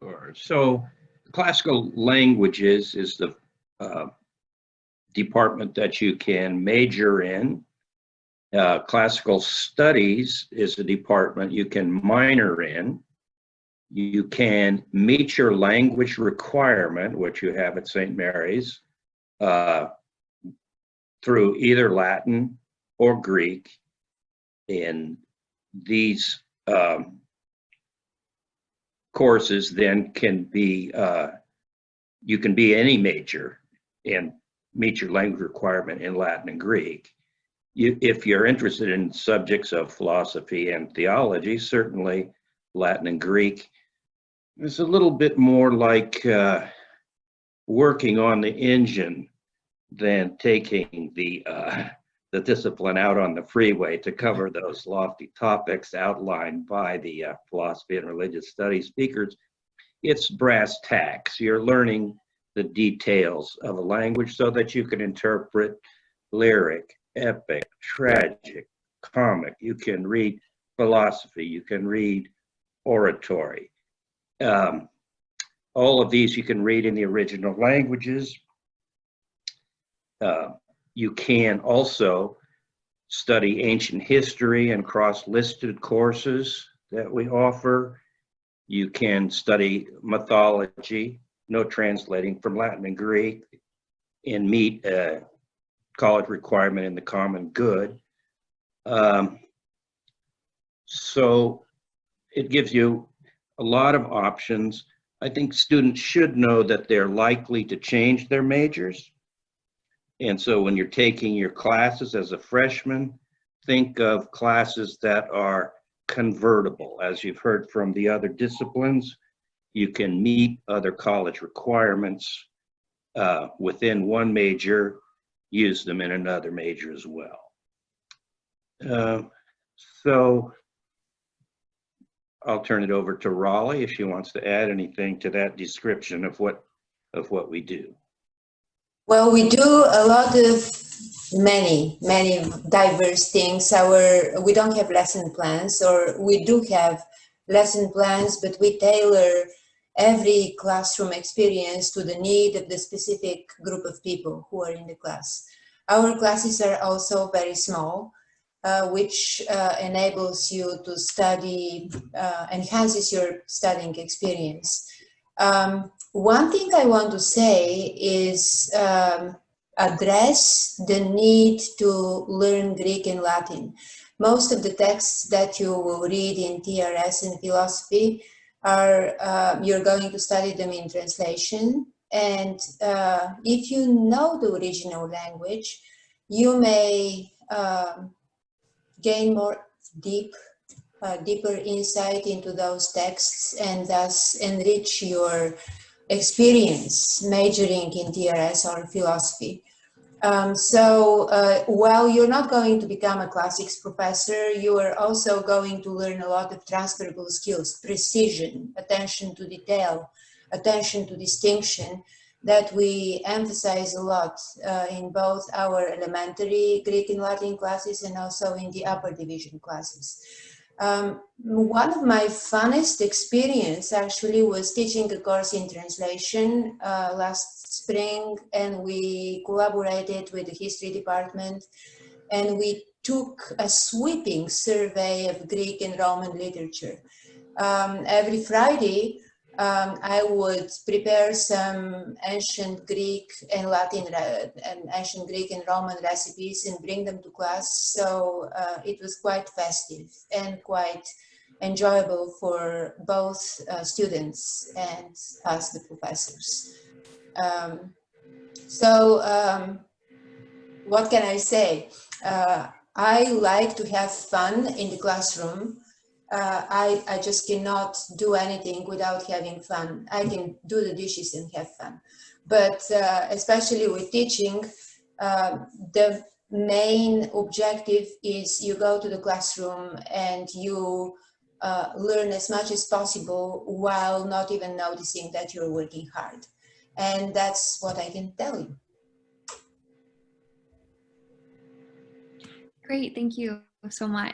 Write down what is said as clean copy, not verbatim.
Sure. So classical languages is the uh, department that you can major in. Classical studies is a department you can minor in. You can meet your language requirement, which you have at St. Mary's, uh, through either Latin or Greek. And these courses then can be, you can be any major and meet your language requirement in Latin and Greek. If you're interested in subjects of philosophy and theology, certainly Latin and Greek is a little bit more like working on the engine than taking the discipline out on the freeway to cover those lofty topics outlined by the philosophy and religious studies speakers. It's brass tacks. You're learning the details of a language so that you can interpret lyric, epic, tragic, comic. You can read philosophy. You can read oratory. All of these you can read in the original languages. You can also study ancient history and cross-listed courses that we offer. You can study mythology, no translating from Latin and Greek, and meet a college requirement in the common good. So it gives you a lot of options. I think students should know that they're likely to change their majors. And so when you're taking your classes as a freshman, think of classes that are convertible. As you've heard from the other disciplines, you can meet other college requirements within one major, use them in another major as well. So I'll turn it over to Raleigh if she wants to add anything to that description of what we do. Well, we do a lot of many diverse things. We don't have lesson plans, or we do have lesson plans, but we tailor every classroom experience to the need of the specific group of people who are in the class. Our classes are also very small, which enables you to study, enhances your studying experience. One thing I want to say is address the need to learn Greek and Latin. Most of the texts that you will read in TRS and philosophy are, you're going to study them in translation. And if you know the original language, you may gain more deeper insight into those texts and thus enrich your experience majoring in TRS or philosophy. While you're not going to become a classics professor, you are also going to learn a lot of transferable skills, precision, attention to detail, attention to distinction, that we emphasize a lot in both our elementary Greek and Latin classes and also in the upper division classes. One of my funnest experience actually was teaching a course in translation last spring, and we collaborated with the history department, and we took a sweeping survey of Greek and Roman literature. Every Friday, I would prepare some ancient Greek and Latin and ancient Greek and Roman recipes and bring them to class. So it was quite festive and quite enjoyable for both students and us, the professors. What can I say? I like to have fun in the classroom. I just cannot do anything without having fun. I can do the dishes and have fun. But especially with teaching, the main objective is you go to the classroom and you learn as much as possible while not even noticing that you're working hard. And that's what I can tell you. Great, thank you so much.